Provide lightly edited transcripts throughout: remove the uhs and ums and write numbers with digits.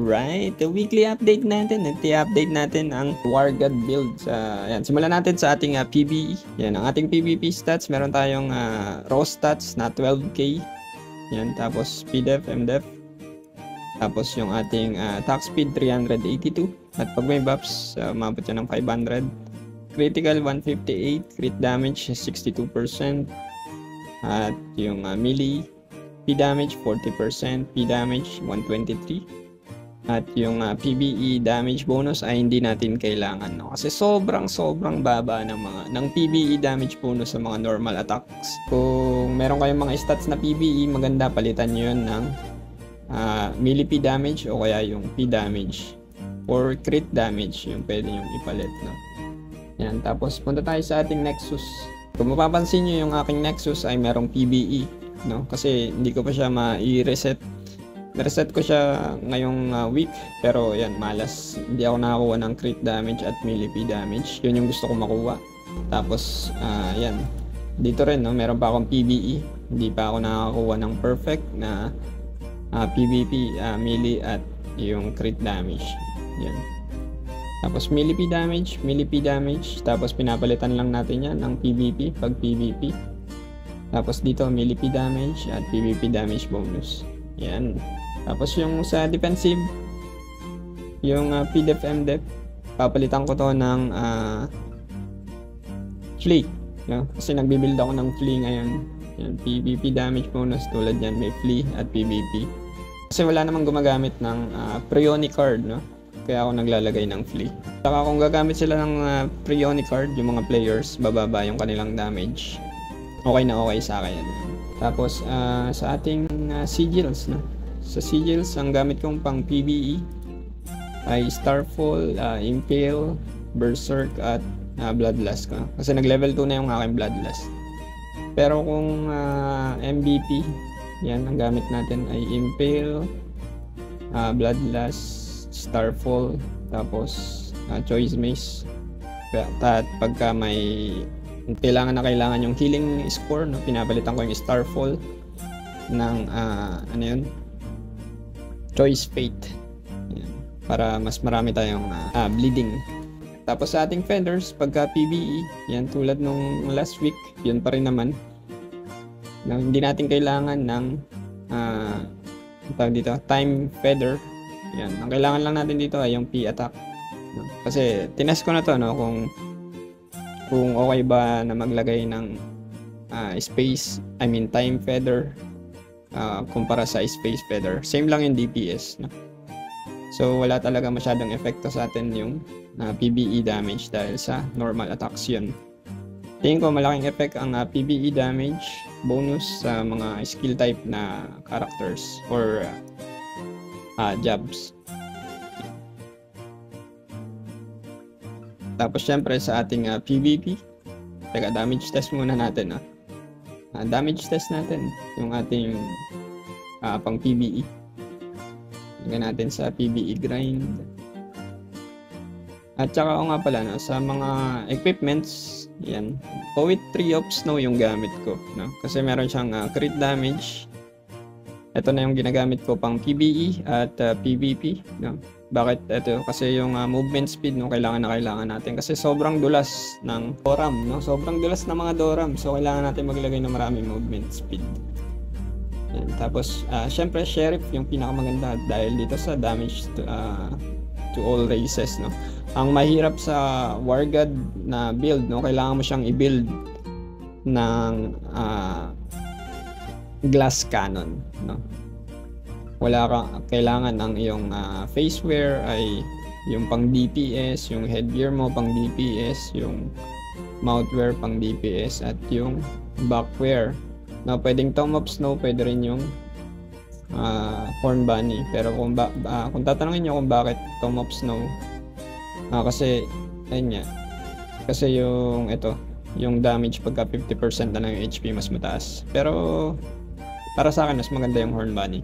Alright, the weekly update natin. Nagti-update natin ang War God build. Yan, simulan natin sa ating PvE. Yan, ang ating PvP stats. Meron tayong raw stats na 12k. Yan, tapos PDEF, MDEF. Tapos yung ating attack speed 382. At pag may buffs, umabot yan ng 500. Critical 158. Crit damage 62%. At yung melee P damage 40%, P damage 123. At yung PvE damage bonus ay hindi natin kailangan, no? Kasi sobrang baba ng PvE damage bonus sa mga normal attacks. Kung meron kayong mga stats na PvE, maganda palitan nyo yun ng melee P damage o kaya yung P damage or crit damage, yung pwede yung ipalit, no? Yan, tapos punta tayo sa ating Nexus. Kung mapapansin nyo, yung aking Nexus ay merong PvE, no? Kasi hindi ko pa siya ma-reset. Reset ko siya ngayong week, pero yan, malas. Hindi ako nakakuha ng crit damage at melee P damage. Yun yung gusto ko makuha. Tapos yan, dito rin, no, meron pa akong PvE. Hindi pa ako nakakuha ng perfect na PvP, melee at yung crit damage. Yan. Tapos melee P damage, tapos pinapalitan lang natin yan ng PvP pag PvP. Tapos dito melee P damage at PvP damage bonus. Yan. Tapos yung sa defensive, yung PDEF, MDEF, papalitan ko to ng Flea, no? Kasi nagbibuild ako ng Flea ngayon. Yan, PvP damage bonus tulad yan, may Flea at PvP. Kasi wala namang gumagamit ng Prioni card, no? Kaya ako naglalagay ng Flea. Saka kung gagamit sila ng Prioni card, yung mga players, bababa yung kanilang damage. Okay na okay sa akin. Tapos sa ating sigils, no? Sa sigils, ang gamit kong pang PvE ay Starfall, Impale, Berserk at Bloodlust ko. Kasi nag-level 2 na yung aking Bloodlust. Pero kung MVP, yan ang gamit natin ay Impale, Bloodlust, Starfall, tapos Choice Mace. At pagka may kailangan yung healing score, no, pinapalitan ko yung Starfall ng ano yun, Choice Fate. Yan. Para mas marami tayong bleeding. Tapos sa ating feathers, pagka PvE, yan tulad nung last week, yun pa rin naman, na hindi natin kailangan ng dito, time feather. Yan. Ang kailangan lang natin dito ay yung P attack, no? Kasi tinest ko na to, no, kung okay ba na maglagay ng time feather kumpara sa space feather. Same lang yung DPS, no? So wala talaga masyadong epekto sa atin yung PvE damage dahil sa normal attacks yun. Tingin ko malaking effect ang PvE damage bonus sa mga skill type na characters or jobs. Tapos syempre sa ating PvP, damage test muna natin. Damage test natin yung ating pang PvE. Tingnan natin sa PvE grind. At saka nga pala, no, sa mga equipments, yan, Poet Tree of Snow yung gamit ko, no? Kasi meron siyang crit damage. Ito na yung ginagamit ko pang PvE at PvP, no? Bakit? Ito kasi yung movement speed, no, kailangan natin kasi sobrang dulas ng Doram, no? Sobrang dulas ng mga Doram, so kailangan natin maglagay ng maraming movement speed. Yan. Tapos syempre Sheriff yung pinakamaganda dahil dito sa damage to all races, no. Ang mahirap sa War God na build, no, kailangan mo siyang i-build ng glass cannon, no. Wala ka kailangan ang iyong face wear ay yung pang DPS, yung headgear mo pang DPS, yung mouthwear pang DPS at yung backwear. Na pwedeng Tome of Snow, pwede rin yung Horn Bunny. Pero kung tatanungin niyo kung bakit Tome of Snow, kasi ayun nga, kasi yung damage pagka 50% na ng HP mas mataas. Pero para sa akin mas maganda yung Horn Bunny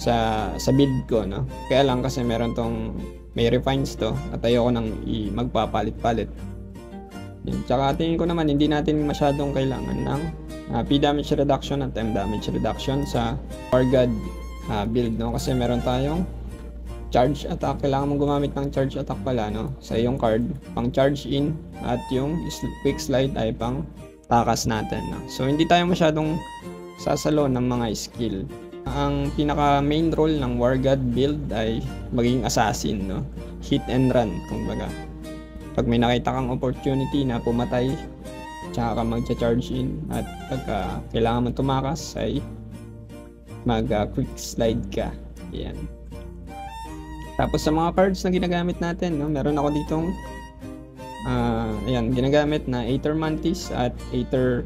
sa build ko, no? Kaya lang kasi may refines to at ayoko nang magpapalit-palit. Tsaka tingin ko naman hindi natin masyadong kailangan ng P damage reduction at M damage reduction sa War God build, no? Kasi meron tayong charge attack, kailangan mong gumamit ng charge attack pala, no? Sa iyong card, pang charge in, at yung quick slide ay pang takas natin, no? So, hindi tayo masyadong sasalo ng mga skill. Ang pinaka main role ng War God build ay maging assassin, no? Hit and run, kumbaga. Pag may nakita kang opportunity na pumatay, tsaka ka magcha-charge in, at pagka kailangan mo tumakas ay mag-quick slide ka. Yan. Tapos sa mga cards na ginagamit natin, no, meron ako ditong ayan, ginagamit na Aether Mantis at Aether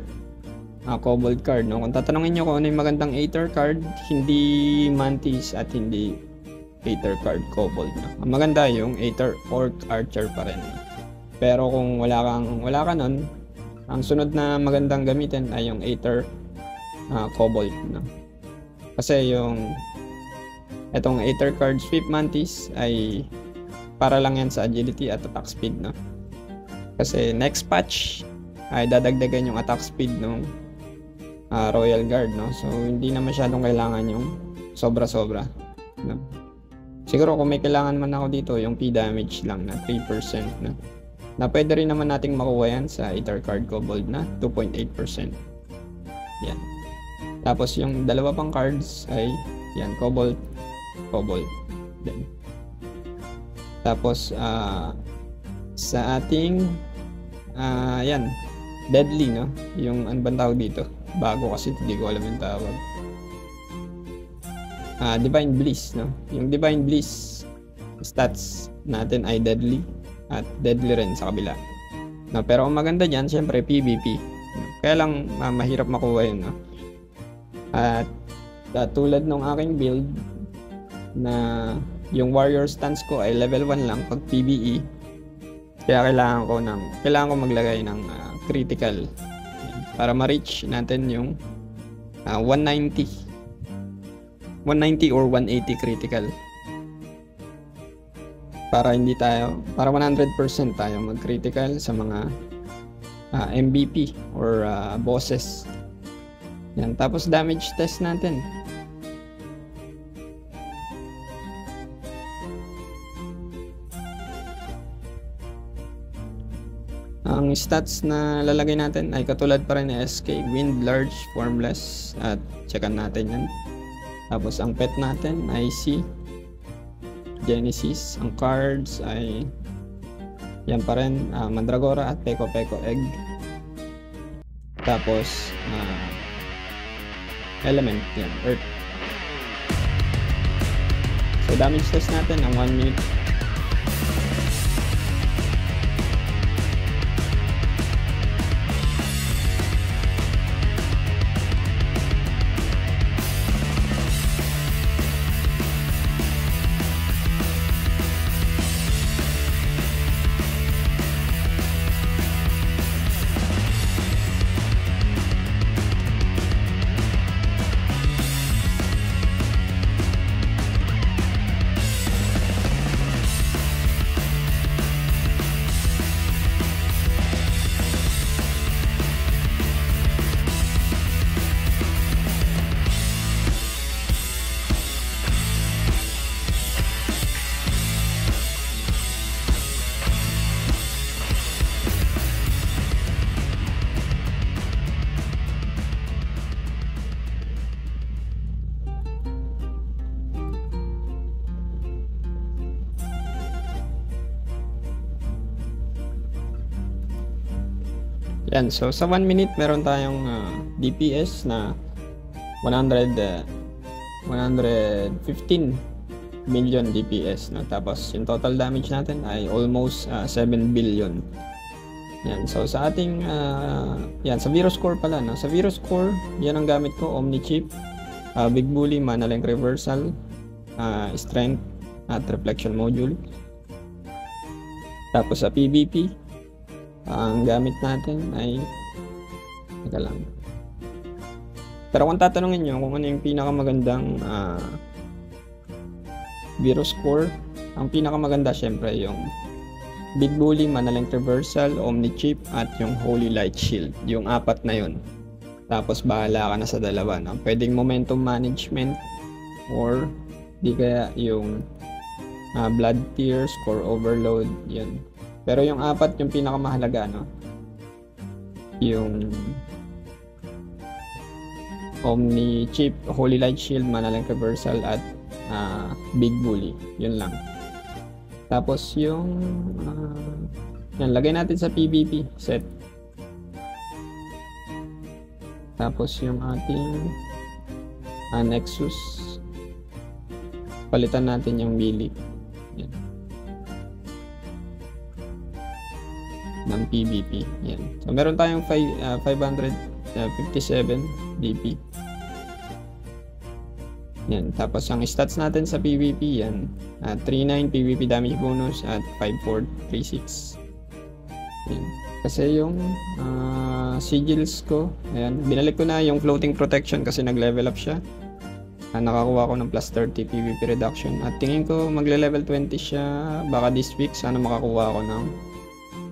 Kobold card, no. Kung tatanungin niyo kung ano yung magandang Aether card, hindi Mantis at hindi Aether card Kobold, no. Ang maganda yung Aether Orc Archer pa rin, no. Pero kung wala ka nun, ang sunod na magandang gamitin ay yung Aether Kobold, no. Kasi yung itong Aether card Swift Mantis ay para lang yan sa agility at attack speed, no. Kasi next patch ay dadagdagan yung attack speed ng Royal Guard, no. So hindi na masyadong kailangan yung sobra-sobra, no. Siguro kung may kailangan man ako dito, yung P damage lang na 3%, no. Na pwede rin naman nating makuha yan sa Aether card Kobold na 2.8%. Yan. Tapos yung dalawa pang cards ay yan, Kobold. Then, tapos sa ating yan, Deadly, no, yung ano bang tawag dito, bago kasi hindi ko alam yung tawag. Divine Bliss, no, yung Divine Bliss stats natin ay Deadly at Deadly rin sa kabila, no. Pero ang maganda dyan syempre PvP, no? Kaya lang mahirap makuha yun, no. At tulad ng aking build na yung warrior stance ko ay level 1 lang pag PvE, kaya kailangan ko maglagay ng critical para ma-reach natin yung 190 or 180 critical, para 100% tayo mag-critical sa mga MVP or bosses. Yan. Tapos damage test natin. Ang stats na lalagay natin ay katulad pa rin ng SK, Wind, Large, Formless, at checkan natin yan. Tapos ang pet natin ay C, Genesis. Ang cards ay yan pa rin, Mandragora at Peko Egg. Tapos element, yan, Earth. So damage test natin ang 1 minute. Yan, so sa 1 minute meron tayong DPS na 115 million DPS, no? Tapos yung total damage natin ay almost 7 billion. Yan, so sa ating yan, sa Virus Core pala, no? Sa Virus Core, yan ang gamit ko, Omni-Chip, Big Bully, Mana Length Reversal, Strength at Reflection Module. Tapos sa PvP, ang gamit natin ay teka lang. Pero kung tatanungin nyo kung ano yung pinakamagandang Virus Core, ang pinakamaganda syempre yung Big Bully, Mana Length Reversal, Omni-Chip at yung Holy Light Shield. Yung 4 na yun. Tapos bahala ka na sa dalawa, no? Pwedeng momentum management or di kaya yung Blood Tears, Core Overload, yan. Pero yung apat yung pinakamahalaga, no? Yung Omni Chip, Holy Light Shield, Mana-Link Reversal, at Big Bully. Yun lang. Tapos yung yan, lagay natin sa PvP set. Tapos yung ating Nexus, palitan natin yung Billy. Yan. Ng PvP. Yan. So meron tayong 557 DP. Yan. Tapos ang stats natin sa PvP, yan. 3-9 PvP damage bonus at 5-4, 3-6. Yan. Kasi yung sigils ko, ayan, binalik ko na yung floating protection kasi nag-level up siya. Nakakuha ko ng plus 30 PvP reduction. At tingin ko magle-level 20 siya baka this week. Sana makakuha ko ng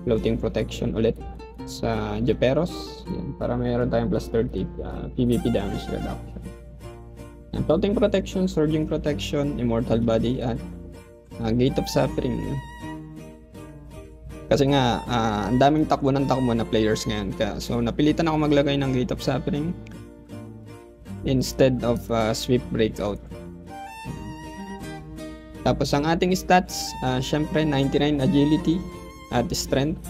floating protection ulit sa Jeperos. Yan, para mayroon tayong plus 30 PvP damage reduction. Yan, floating protection, surging protection, immortal body, at gate of suffering. Kasi nga, ang daming takbo na players ngayon. So, napilitan ako maglagay ng Gate of Suffering instead of Swift Breakout. Tapos, ang ating stats, syempre, 99 Agility at Strength.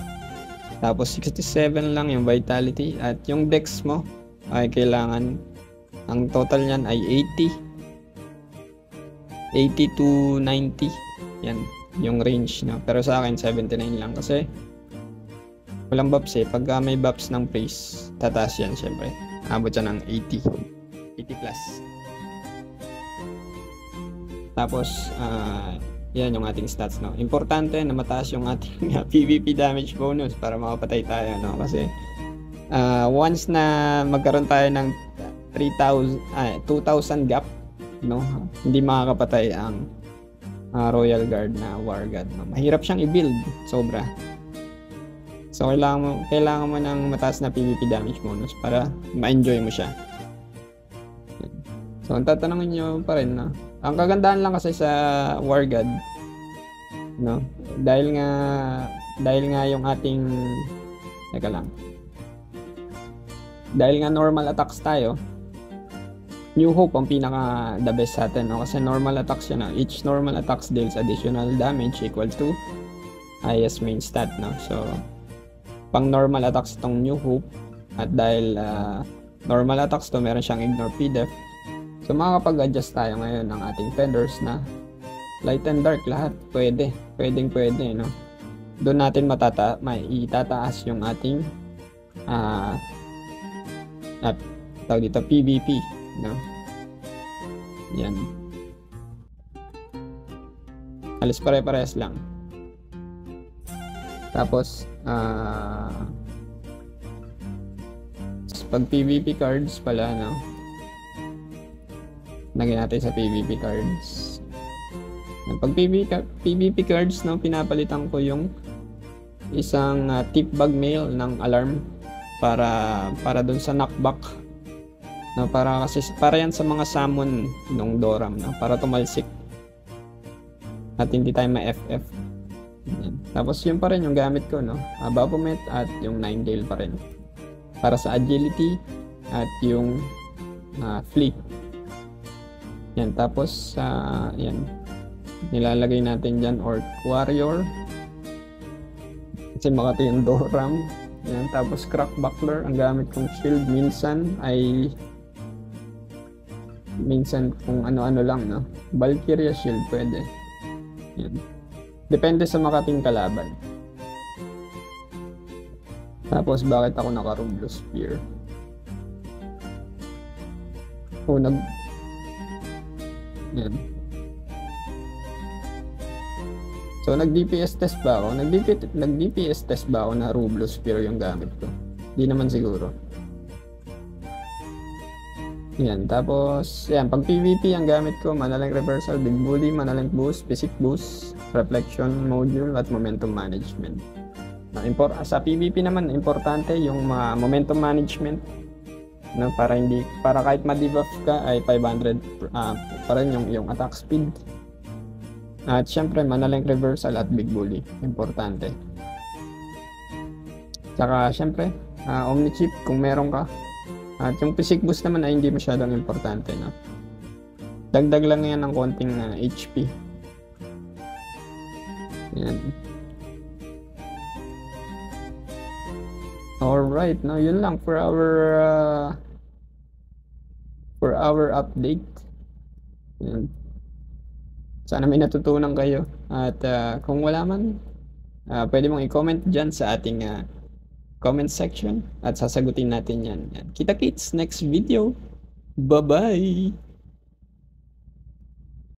Tapos, 67 lang yung Vitality. At yung Dex mo ay kailangan, ang total niyan ay 80 to 90. Yan yung range, no? Pero sa akin 79 lang kasi walang buffs eh. Pag may buffs ng praise, tataas yan syempre. Abot siya ng 80 plus. Tapos yan yung ating stats, no? Importante na mataas yung ating PvP damage bonus para makapatay tayo, no? Kasi once na magkaroon tayo ng 2,000 gap, no? Hindi makakapatay ang Royal Guard na War God, no? Mahirap siyang i-build, sobra. So kailangan mo ng mataas na PvP damage bonus para ma-enjoy mo siya. So ang tatanungin nyo pa rin, no? Ang kagandahan lang kasi sa War God, no? Dahil nga yung ating dahil nga normal attacks tayo, New Hope ang pinaka the best sa atin, no? Kasi normal attacks yun, no? Each normal attacks deals additional damage equal to highest main stat, no? So pang normal attacks itong New Hope, at dahil normal attacks to, meron siyang ignore PDEF. So makakapag-adjust tayo ngayon ng ating feathers na light and dark, lahat pwede, no? Doon natin itataas yung ating tawag dito, PvP, no? Yan. Alis pare-parehas lang. Tapos pag PvP cards pala, no? Lagyan natin sa PvP cards. Pag PvP cards, no, pinapalitan ko yung isang tip bag mail ng alarm para dun sa knockback, no? Para yan sa mga summon ng Doram, no? Para tumalsik at hindi tayo ma-FF. Tapos yun pa rin yung gamit ko, no? Baphomet at yung Ninetale pa rin para sa agility at yung fleet. Yan, tapos yan, nilalagay natin dyan Orc Warrior kasi makati yung Doram. Yan, tapos Crack Buckler, ang gamit kong shield minsan kung ano-ano lang, no? Valkyria shield pwede. Yan, depende sa makating kalaban. Tapos bakit ako naka-Rublo Spear? Yan. So nag-DPS test ba ako? Nag-DPS test ba ako na Rublo Spear yung gamit ko? Di naman siguro. Yan, tapos yan, pag PvP ang gamit ko, Mana-Link Reversal, Big Bully, Mana-Link Boost, Physic Boost, Reflection Module, at Momentum Management. Sa PvP naman, importante yung Momentum Management, no? Para kahit ma-debuff ka ay 500 pa rin yung attack speed. At syempre, Manalink Reversal at Big Bully. Importante. Saka syempre, Omni-Chip kung meron ka. At yung Physic Boost naman ay hindi masyadong importante, no? Dagdag lang yan ng konting HP. Yan. Alright, no, yun lang for our update. Yan. Sana may natutunan kayo. At kung wala man, pwede mong i-comment dyan sa ating comment section at sasagutin natin yan. Kita-kits next video. Bye-bye!